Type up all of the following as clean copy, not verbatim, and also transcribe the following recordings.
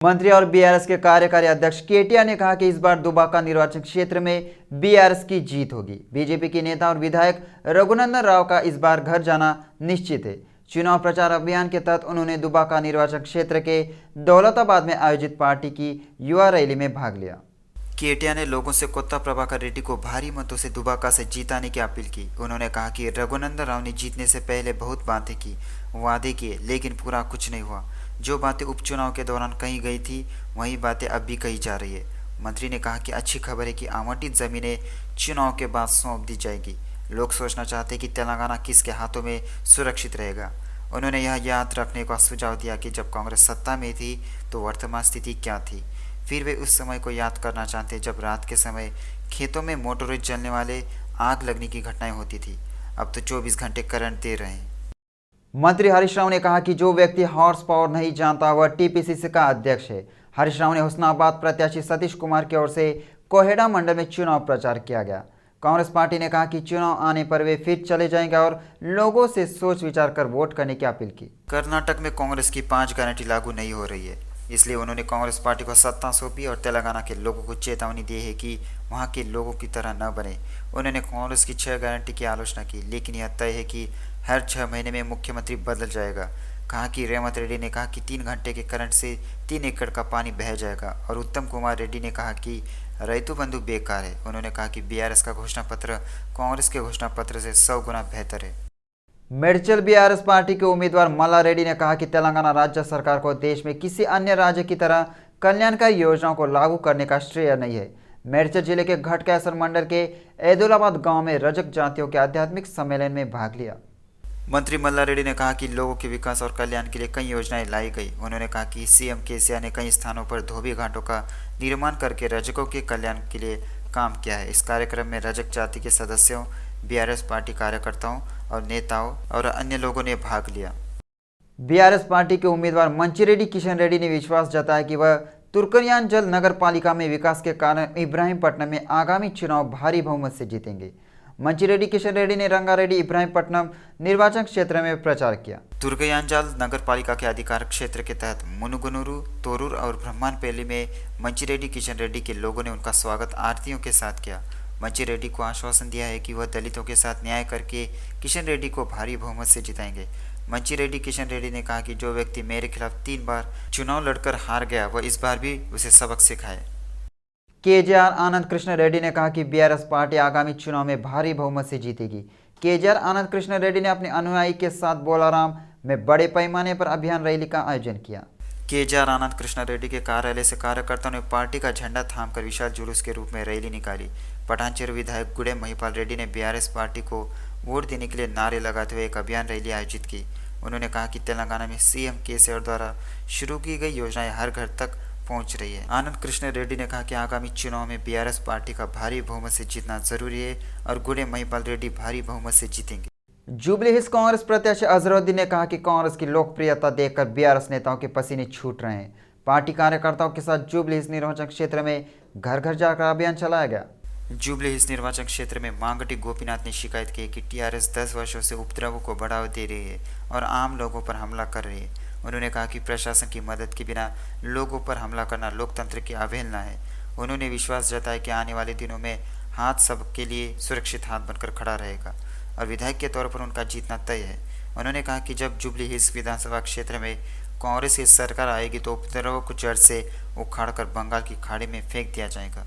मंत्री और बीआरएस के कार्यकारी अध्यक्ष केटीआर ने कहा कि इस बार दुबाका निर्वाचन क्षेत्र में बीआरएस की जीत होगी। बीजेपी के नेता और विधायक रघुनंदन राव का इस बार घर जाना निश्चित है। चुनाव प्रचार अभियान के तहत उन्होंने दुबाका निर्वाचन क्षेत्र के दौलताबाद में आयोजित पार्टी की युवा रैली में भाग लिया। केटीआर ने लोगों से कोत्ता प्रभाकर रेड्डी को भारी मतों से दुबाका से जीताने की अपील की। उन्होंने कहा कि रघुनंदन राव ने जीतने से पहले बहुत बातें की, वादे किए, लेकिन पूरा कुछ नहीं हुआ। जो बातें उपचुनाव के दौरान कही गई थी वही बातें अब भी कही जा रही है। मंत्री ने कहा कि अच्छी खबर है कि आवंटित जमीनें चुनाव के बाद सौंप दी जाएगी। लोग सोचना चाहते हैं कि तेलंगाना किसके हाथों में सुरक्षित रहेगा। उन्होंने यह याद रखने का सुझाव दिया कि जब कांग्रेस सत्ता में थी तो वर्तमान स्थिति क्या थी। फिर वे उस समय को याद करना चाहते जब रात के समय खेतों में मोटरों जलने वाले आग लगने की घटनाएं होती थी। अब तो 24 घंटे करंट दे रहे हैं। मंत्री हरीश राव ने कहा कि जो व्यक्ति हॉर्स पावर नहीं जानता वह टीपीसीसी का अध्यक्ष है। हरीश राव ने हुस्नाबाद प्रत्याशी सतीश कुमार की ओर से कोहेड़ा मंडल में चुनाव प्रचार किया गया। कांग्रेस पार्टी ने कहा कि चुनाव आने पर वे फिर चले जाएंगे और लोगों से सोच विचार कर वोट करने की अपील की। कर्नाटक में कांग्रेस की 5 गारंटी लागू नहीं हो रही है, इसलिए उन्होंने कांग्रेस पार्टी को सत्ता सौंपी और तेलंगाना के लोगों को चेतावनी दी है कि वहां के लोगों की तरह न बने। उन्होंने कांग्रेस की 6 गारंटी की आलोचना की, लेकिन यह तय है कि हर 6 महीने में मुख्यमंत्री बदल जाएगा। कहा कि रेवंत रेड्डी ने कहा कि 3 घंटे के करंट से 3 एकड़ का पानी बह जाएगा और उत्तम कुमार रेड्डी ने कहा कि रैतु बंधु बेकार है। उन्होंने कहा कि बीआरएस का घोषणा पत्र कांग्रेस के घोषणा पत्र से 100 गुना बेहतर है। मेडचल बीआरएस पार्टी के उम्मीदवार मल्ला रेड्डी ने कहा कि तेलंगाना राज्य सरकार को देश में किसी अन्य राज्य की तरह कल्याणकारी योजनाओं को लागू करने का श्रेय नहीं है। मेडचल जिले के घटकैसर मंडल के ऐदुलाबाद गांव में रजक जातियों के आध्यात्मिक सम्मेलन में भाग लिया। मंत्री मल्ला रेड्डी ने कहा कि लोगों के विकास और कल्याण के लिए कई योजनाएं लाई गई। उन्होंने कहा कि सीएम केसीआर ने कई स्थानों पर धोबी घाटों का निर्माण करके रजकों के कल्याण के लिए काम किया है। इस कार्यक्रम में रजक जाति के सदस्यों, बीआरएस पार्टी कार्यकर्ताओं और नेताओं और अन्य लोगों ने भाग लिया। बीआरएस पार्टी के उम्मीदवार मंचिरेड्डी किशन रेड्डी ने विश्वास जताया कि वह तुर्कयानजल नगर पालिका में विकास के कारण इब्राहिमपट्टनम में आगामी चुनाव भारी बहुमत से जीतेंगे। मंचिरेड्डी किशन रेड्डी ने रंगारेड्डी इब्राहिमपट्टनम निर्वाचन क्षेत्र में प्रचार किया। तुर्कयानजल नगर पालिका के अधिकार क्षेत्र के तहत मुनुगुनुरु, तोरूर और ब्रह्मानपेली में मंचिरेड्डी किशन रेड्डी के लोगों ने उनका स्वागत आरतियों के साथ किया। मंचिरेड्डी को आश्वासन दिया है कि वह दलितों के साथ न्याय करके किशन रेड्डी को भारी बहुमत से जिताएंगे। मंचिरेड्डी किशन रेड्डी ने कहा कि जो व्यक्ति मेरे खिलाफ 3 बार चुनाव लड़कर हार गया वह इस बार भी उसे सबक सिखाए। केजेआर आनंद कृष्ण रेड्डी ने कहा कि बीआरएस पार्टी आगामी चुनाव में भारी बहुमत से जीतेगी। केजेआर आनंद कृष्ण रेड्डी ने अपने अनुयायी के साथ बोलाराम में बड़े पैमाने पर अभियान रैली का आयोजन किया। केजेआर आनंद कृष्ण रेड्डी के कार्यालय से कार्यकर्ताओं ने पार्टी का झंडा थामकर विशाल जुलूस के रूप में रैली निकाली। पठानचेरू विधायक गुडे महिपाल रेड्डी ने बीआरएस पार्टी को वोट देने के लिए नारे लगाते हुए एक अभियान रैली आयोजित की। उन्होंने कहा कि तेलंगाना में सीएम केसीआर द्वारा शुरू की गई योजनाएं हर घर तक पहुंच रही है। आनंद कृष्ण रेड्डी ने कहा कि आगामी चुनाव में बीआरएस पार्टी का भारी बहुमत से जीतना जरूरी है और गुडे महिपाल रेड्डी भारी बहुमत से जीतेंगे। जुबली हिल्स कांग्रेस प्रत्याशी अजहरुद्दीन ने कहा कि कांग्रेस की लोकप्रियता देखकर बीआरएस नेताओं के पसीने छूट रहे हैं। पार्टी कार्यकर्ताओं के साथ जुबली हिल्स निर्वाचन क्षेत्र में घर घर जाकर अभियान चलाया गया। जुबली हिल्स निर्वाचन क्षेत्र में मांगटी गोपीनाथ ने शिकायत की कि टीआरएस 10 वर्षों से उपद्रवों को बढ़ावा दे रही है और आम लोगों पर हमला कर रही है। उन्होंने कहा कि प्रशासन की मदद के बिना लोगों पर हमला करना लोकतंत्र की अवहेलना है। उन्होंने विश्वास जताया कि आने वाले दिनों में हाथ सबके लिए सुरक्षित हाथ बनकर खड़ा रहेगा और विधायक के तौर पर उनका जीतना तय है। उन्होंने कहा कि जब जुबली हिल्स विधानसभा क्षेत्र में कांग्रेस की सरकार आएगी तो उपद्रवों को जड़ से उखाड़कर बंगाल की खाड़ी में फेंक दिया जाएगा।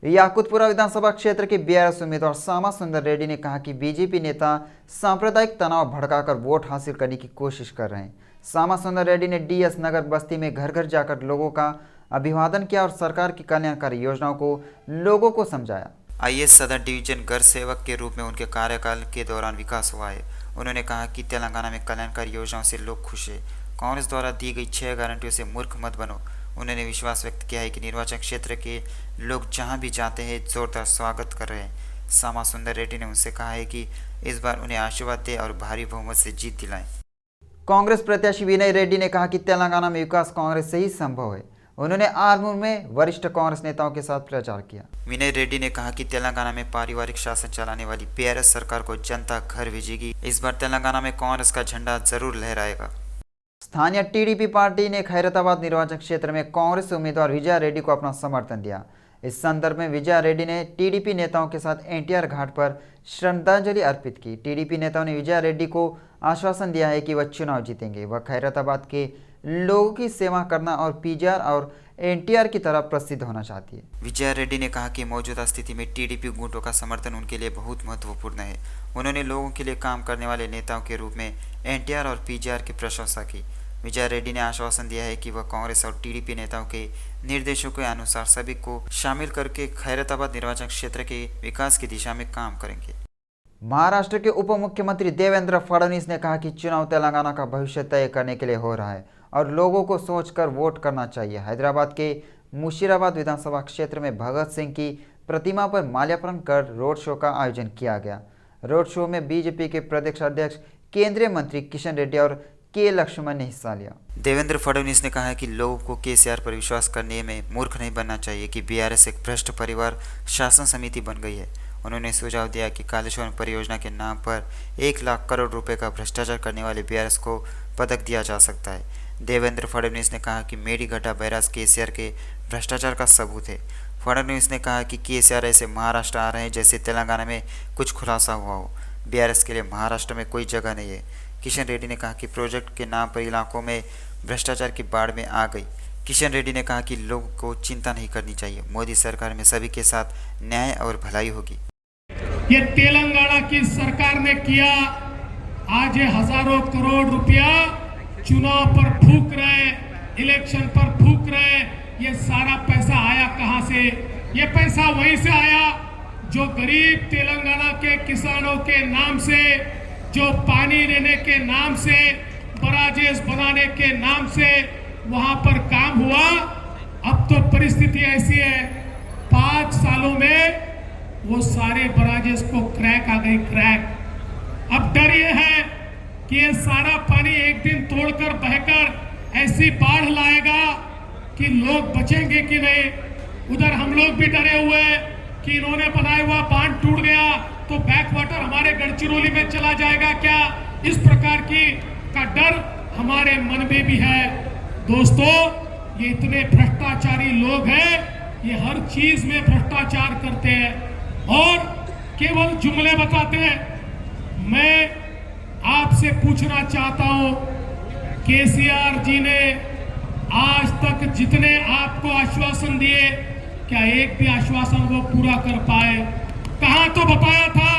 याकुतपुरा विधानसभा क्षेत्र के बीआरएस उम्मीदवार सामा सुंदर रेड्डी ने कहा कि बीजेपी नेता सांप्रदायिक तनाव भड़काकर वोट हासिल करने की कोशिश कर रहे हैं। सामा सुंदर रेड्डी ने डीएस नगर बस्ती में घर घर जाकर लोगों का अभिवादन किया और सरकार की कल्याणकारी योजनाओं को लोगों को समझाया। आईएएस सदर डिवीजन घर सेवक के रूप में उनके कार्यकाल के दौरान विकास हुआ है। उन्होंने कहा कि तेलंगाना में कल्याणकारी योजनाओं से लोग खुश हैं। कांग्रेस द्वारा दी गई 6 गारंटियों से मूर्ख मत बनो। उन्होंने विश्वास व्यक्त किया है कि निर्वाचन क्षेत्र के लोग जहां भी जाते हैं जोरदार स्वागत कर रहे हैं। सामा सुंदर रेड्डी ने उनसे कहा है कि इस बार उन्हें आशीर्वाद दे और भारी बहुमत से जीत दिलाएं। कांग्रेस प्रत्याशी विनय रेड्डी ने कहा कि तेलंगाना में विकास कांग्रेस से ही संभव है। उन्होंने आरमूर में वरिष्ठ कांग्रेस नेताओं के साथ प्रचार किया। विनय रेड्डी ने कहा कि तेलंगाना में पारिवारिक शासन चलाने वाली बीआरएस सरकार को जनता घर भेजेगी। इस बार तेलंगाना में कांग्रेस का झंडा जरूर लहराएगा। स्थानीय टीडीपी पार्टी ने खैरताबाद निर्वाचन क्षेत्र में कांग्रेस उम्मीदवार विजया रेड्डी को अपना समर्थन दिया। इस संदर्भ में विजया रेड्डी ने टीडीपी नेताओं के साथ एनटीआर घाट पर श्रद्धांजलि अर्पित की। टीडीपी नेताओं ने विजया रेड्डी को आश्वासन दिया है कि वह चुनाव जीतेंगे। वह खैरताबाद के लोगों की सेवा करना और पीजीआर और एनटीआर की तरह प्रसिद्ध होना चाहती है। विजया रेड्डी ने कहा कि मौजूदा स्थिति में टीडीपी गुटों का समर्थन उनके लिए बहुत महत्वपूर्ण है। उन्होंने लोगों के लिए काम करने वाले नेताओं के रूप में एनटीआर और पीजीआर की प्रशंसा की। विजया रेड्डी ने आश्वासन दिया है कि वह कांग्रेस और टीडीपी नेताओं के निर्देशों के अनुसार सभी को शामिल करके खैरताबाद निर्वाचन क्षेत्र के विकास की दिशा में काम करेंगे। महाराष्ट्र के उप मुख्यमंत्री देवेंद्र फडणवीस ने कहा कि चुनाव तेलंगाना का भविष्य तय करने के लिए हो रहा है और लोगों को सोचकर वोट करना चाहिए। हैदराबाद के मुशीराबाद विधानसभा क्षेत्र में भगत सिंह की प्रतिमा पर माल्यार्पण कर रोड शो का आयोजन किया गया। रोड शो में बीजेपी के प्रदेश अध्यक्ष केंद्रीय मंत्री किशन रेड्डी और के लक्ष्मण ने हिस्सा लिया। देवेंद्र फडणवीस ने कहा है कि लोगों को केसीआर पर विश्वास करने में मूर्ख नहीं बनना चाहिए कि बीआरएस एक भ्रष्ट परिवार शासन समिति बन गई है। उन्होंने सुझाव दिया कि कालेश्वरम परियोजना के नाम पर 1 लाख करोड़ रुपए का भ्रष्टाचार करने वाले बीआरएस को पदक दिया जा सकता है। देवेंद्र फडणवीस ने कहा कि मेडीगड्ढा बैराज केसीआर के भ्रष्टाचार का सबूत है। फडणवीस ने कहा कि केसीआर ऐसे महाराष्ट्र आ रहे हैं जैसे तेलंगाना में कुछ खुलासा हुआ हो। बीआरएस के लिए महाराष्ट्र में कोई जगह नहीं है। किशन रेड्डी ने कहा कि प्रोजेक्ट के नाम पर इलाकों में भ्रष्टाचार की बाढ़ में आ गई। किशन रेड्डी ने कहा कि लोगों को चिंता नहीं करनी चाहिए। मोदी सरकार में सभी के साथ न्याय और भलाई होगी। ये तेलंगाना की सरकार ने किया। आज ये हजारों करोड़ रुपया चुनाव पर फूंक रहे, इलेक्शन पर फूंक रहे। ये सारा पैसा आया कहां से? ये पैसा वहीं से आया जो गरीब तेलंगाना के किसानों के नाम से, जो पानी लेने के नाम से, बराजेस बनाने के नाम से वहां पर काम हुआ। अब तो परिस्थिति ऐसी है, 5 सालों में वो सारे बराजेस को क्रैक आ गई, क्रैक। अब डर ये है कि ये सारा पानी एक दिन तोड़कर बहकर ऐसी बाढ़ लाएगा कि लोग बचेंगे कि नहीं। उधर हम लोग भी डरे हुए कि इन्होंने बनाया हुआ बांध टूट गया तो बैक वाटर हमारे गढ़चिरौली में चला जाएगा क्या। इस प्रकार का डर हमारे मन में भी है। दोस्तों, ये इतने भ्रष्टाचारी लोग हैं, ये हर चीज में भ्रष्टाचार करते हैं और केवल जुमले बताते हैं। मैं आपसे पूछना चाहता हूं, केसीआर जी ने आज तक जितने आपको आश्वासन दिए, क्या एक भी आश्वासन वो पूरा कर पाए? कहां तो बताया था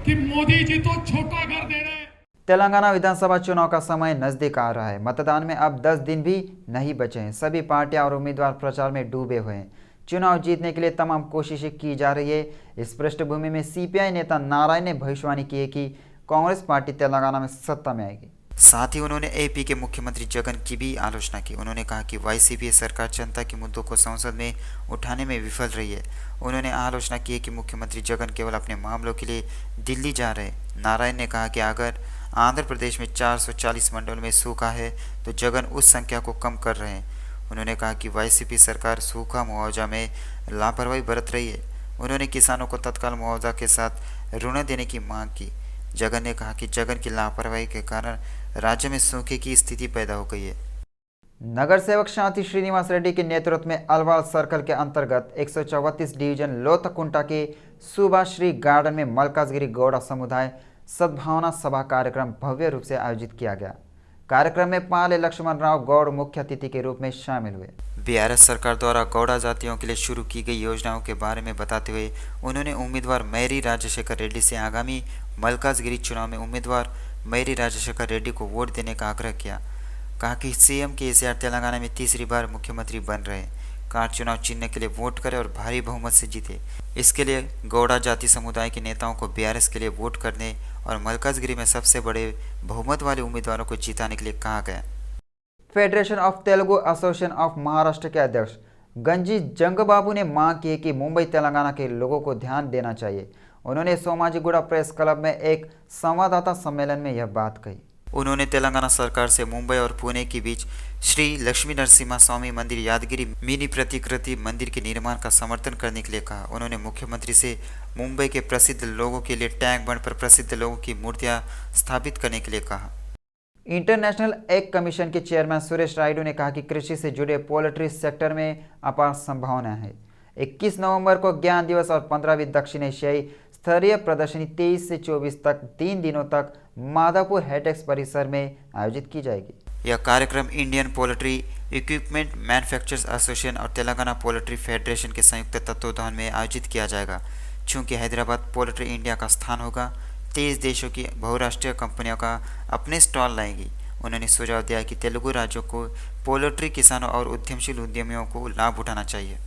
कि मोदी जी तो छोटा घर दे रहे हैं। तेलंगाना विधानसभा चुनाव का समय नजदीक आ रहा है। मतदान में अब 10 दिन भी नहीं बचे हैं। सभी पार्टियां और उम्मीदवार प्रचार में डूबे हुए हैं। चुनाव जीतने के लिए तमाम कोशिशें की जा रही है। इस पृष्ठभूमि में सीपीआई नेता नारायण ने भविष्यवाणी की है कि कांग्रेस पार्टी तेलंगाना में सत्ता में आएगी। साथ ही उन्होंने एपी के मुख्यमंत्री जगन की भी आलोचना की। उन्होंने कहा कि वाईसीपी सरकार जनता के मुद्दों को संसद में उठाने में विफल रही है। उन्होंने आलोचना की है कि मुख्यमंत्री जगन केवल अपने मामलों के लिए दिल्ली जा रहे हैं। नारायण ने कहा कि अगर आंध्र प्रदेश में 440 मंडल में सूखा है तो जगन उस संख्या को कम कर रहे हैं। उन्होंने कहा कि वाईसीपी सरकार सूखा मुआवजा में लापरवाही बरत रही है। उन्होंने किसानों को तत्काल मुआवजा के साथ ऋण देने की मांग की। जगन ने कहा कि जगन की लापरवाही के कारण राज्य में सूखे की स्थिति पैदा हो गई है। नगर सेवक शांति श्रीनिवास रेड्डी के नेतृत्व में अलवाल सर्कल के अंतर्गत 134 डिवीजन लोतकुंटा के सुभाश्री गार्डन में मल्काजगिरी गौड़ा समुदाय सद्भावना सभा कार्यक्रम भव्य रूप से आयोजित किया गया। कार्यक्रम में पाले लक्ष्मण राव गौड़ मुख्य अतिथि के रूप में शामिल हुए। बीआरएस सरकार द्वारा गौड़ा जातियों के लिए शुरू की गई योजनाओं के बारे में बताते हुए उन्होंने उम्मीदवार मैरी राजशेखर रेड्डी से आगामी मल्काजगिरी चुनाव में उम्मीदवार मैरी राजशेखर रेड्डी को वोट देने का आग्रह किया। कहा कि सीएम केसीआर तेलंगाना में तीसरी बार मुख्यमंत्री बन रहे हैं। कार चुनाव चिन्ह के लिए वोट करें और भारी बहुमत से जीते। इसके लिए गौड़ा जाति समुदाय के नेताओं को बीआरएस के लिए वोट करने और मल्काजगिरी में सबसे बड़े बहुमत वाले उम्मीदवारों को जिताने के लिए कहा गया। Federation of Telugu association of Maharashtra के अध्यक्ष गंजी जंगबाबू ने मांग की है कि मुंबई तेलंगाना के लोगों को ध्यान देना चाहिए। उन्होंने सोमाजिगुड़ा प्रेस क्लब में एक संवाददाता सम्मेलन में यह बात कही। उन्होंने तेलंगाना सरकार से मुंबई और पुणे के बीच श्री लक्ष्मी नरसिम्हा स्वामी मंदिर यादगिरी मिनी प्रतिकृति मंदिर के निर्माण का समर्थन करने के लिए कहा। उन्होंने मुख्यमंत्री से मुंबई के प्रसिद्ध लोगों के लिए टैंक बंड पर प्रसिद्ध लोगों की मूर्तियां स्थापित करने के लिए कहा। इंटरनेशनल एग कमीशन के चेयरमैन सुरेश रायडू ने कहा कि कृषि से जुड़े पोल्ट्री सेक्टर में अपार संभावना है। 21 नवंबर को ज्ञान दिवस और 15वीं दक्षिण एशियाई स्तरीय प्रदर्शनी 23 से 24 तक 3 दिनों तक माधवपुर हेटेक्स परिसर में आयोजित की जाएगी। यह कार्यक्रम Indian poultry equipment manufacturers association और तेलंगाना पोल्ट्री फेडरेशन के संयुक्त तत्वावधान में आयोजित किया जाएगा। चूंकि हैदराबाद पोल्ट्री इंडिया का स्थान होगा, 23 देशों की बहुराष्ट्रीय कंपनियों का अपने स्टॉल लाएंगी। उन्होंने सुझाव दिया कि तेलुगु राज्यों को पोल्ट्री किसानों और उद्यमशील उद्यमियों को लाभ उठाना चाहिए।